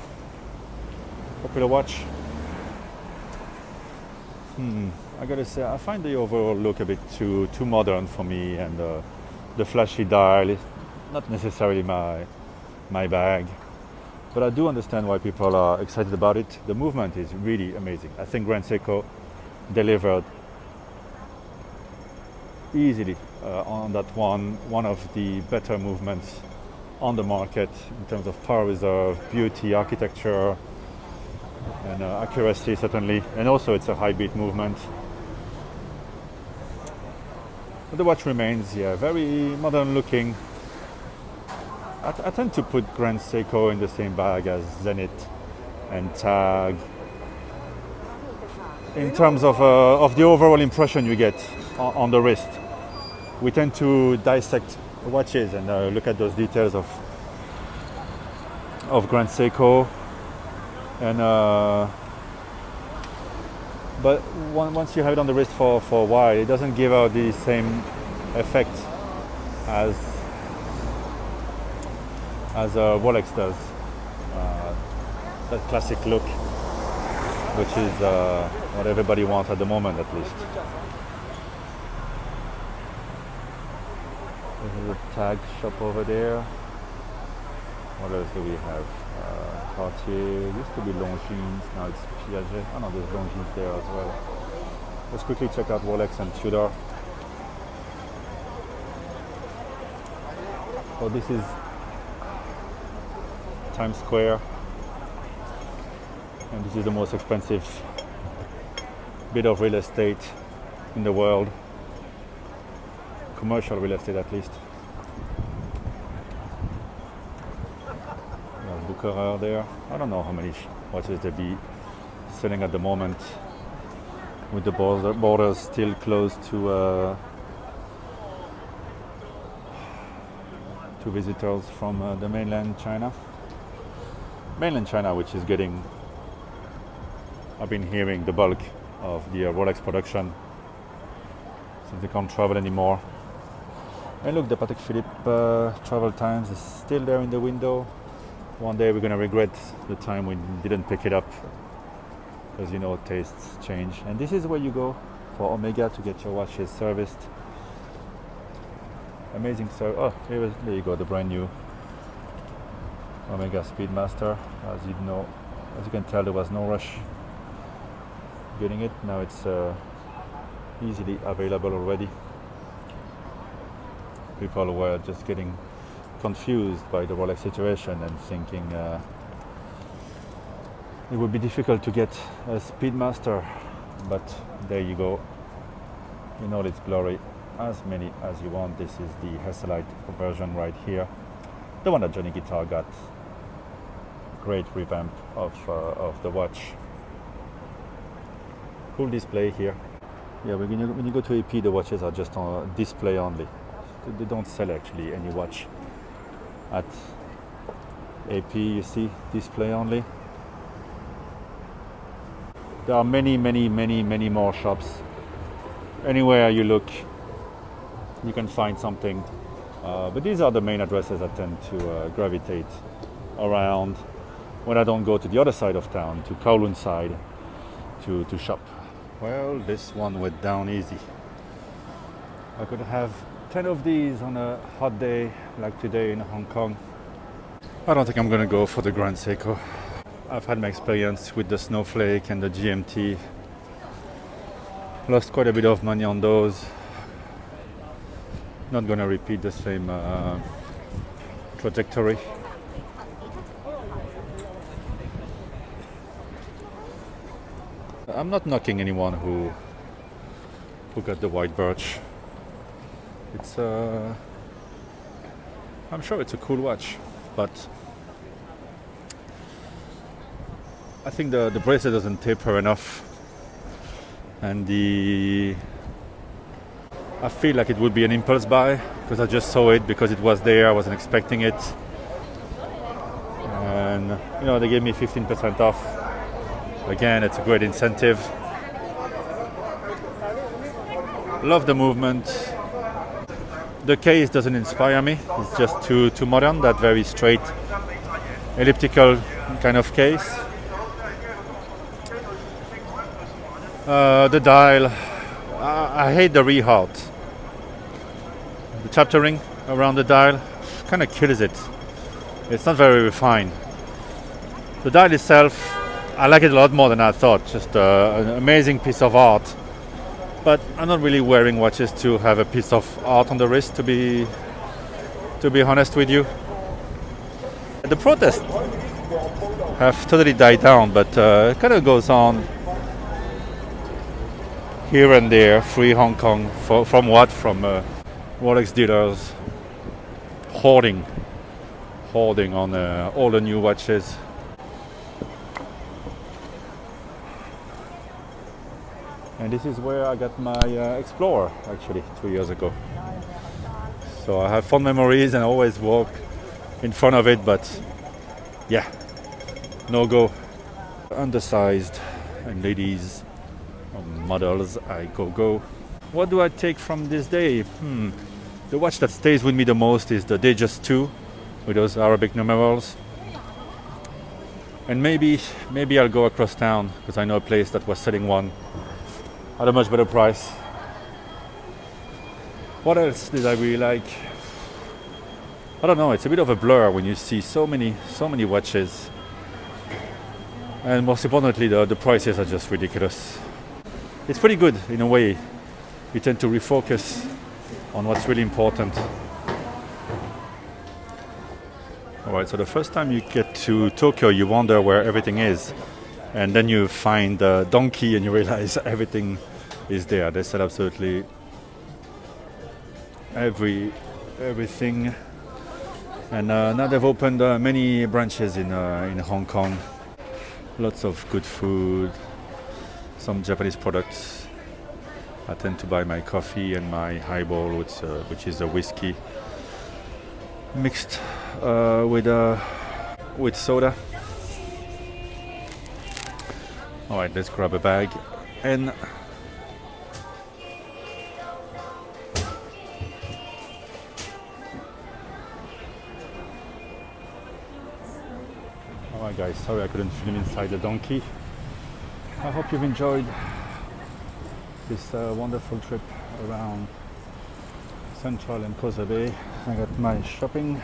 watch. I gotta say, I find the overall look a bit too modern for me, and the flashy dial is not necessarily my bag. But I do understand why people are excited about it. The movement is really amazing. I think Grand Seiko delivered easily on that one of the better movements on the market in terms of power reserve, beauty, architecture, and accuracy certainly, and also it's a high beat movement. But the watch remains, very modern looking. I tend to put Grand Seiko in the same bag as Zenith and Tag in terms of the overall impression you get on the wrist. We tend to dissect watches and look at those details of Grand Seiko, and but once you have it on the wrist for a while, it doesn't give out the same effect as Rolex does. That classic look, which is what everybody wants at the moment, at least. There's a tag shop over there. What else do we have? Cartier. Used to be Longines, now it's Piaget. Oh no, there's Longines there as well. Let's quickly check out Rolex and Tudor. So this is Times Square, and this is the most expensive bit of real estate in the world, commercial real estate at least. Bouquerer there. I don't know how many watches they be selling at the moment, with the borders still closed to visitors from the mainland China. Mainland China, which is getting, I've been hearing, the bulk of the Rolex production, since they can't travel anymore. And look, the Patek Philippe travel times is still there in the window. One day we're going to regret the time we didn't pick it up, because you know, tastes change. And this is where you go for Omega to get your watches serviced. Amazing service. Oh, there you go, the brand new Omega Speedmaster. As you can tell, there was no rush getting it. Now it's easily available already. People were just getting confused by the Rolex situation and thinking it would be difficult to get a Speedmaster, but there you go, in all its glory, as many as you want. This is the Hesalite version right here, the one that Johnny Guitar got. Great revamp of the watch. Cool display here. Yeah, when you go to AP, the watches are just on display only. They don't sell actually any watch at AP. You see, display only. There are many more shops. Anywhere you look, you can find something. But these are the main addresses I tend to gravitate around when I don't go to the other side of town, to Kowloon side, to shop. Well, this one went down easy. I could have 10 of these on a hot day like today in Hong Kong. I don't think I'm gonna go for the Grand Seiko. I've had my experience with the Snowflake and the GMT. Lost quite a bit of money on those. Not gonna repeat the same trajectory. I'm not knocking anyone who got the white Birch. It's I'm sure it's a cool watch, but I think the bracelet doesn't taper enough, and I feel like it would be an impulse buy because I just saw it, because it was there. I wasn't expecting it, and you know, they gave me 15% off. Again, it's a great incentive. Love the movement. The case doesn't inspire me. It's just too modern. That very straight, elliptical kind of case. The dial, I hate the rehaut. The chapter ring around the dial kind of kills it. It's not very refined. The dial itself, I like it a lot more than I thought. Just an amazing piece of art. But I'm not really wearing watches to have a piece of art on the wrist, to be honest with you. The protests have totally died down, but it kind of goes on here and there, free Hong Kong. From what? From Rolex dealers hoarding on all the new watches. And this is where I got my Explorer actually 2 years ago. So I have fond memories and always walk in front of it, but yeah, no go. Undersized and ladies models, I go. What do I take from this day? The watch that stays with me the most is the Datejust 2 with those Arabic numerals. And maybe I'll go across town because I know a place that was selling one at a much better price. What else did I really like? I don't know, it's a bit of a blur when you see so many watches. And most importantly, the prices are just ridiculous. It's pretty good in a way. You tend to refocus on what's really important. Alright, so the first time you get to Tokyo, you wonder where everything is. And then you find the donkey and you realize everything is there. They sell absolutely everything. And now they've opened many branches in Hong Kong. Lots of good food, some Japanese products. I tend to buy my coffee and my highball, which is a whiskey mixed with soda. All right, let's grab a bag and alright guys, sorry I couldn't film inside the donkey. I hope you've enjoyed this wonderful trip around Central and Causeway Bay. I got my shopping.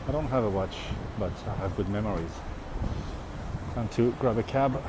I don't have a watch, but I have good memories. Time to grab a cab.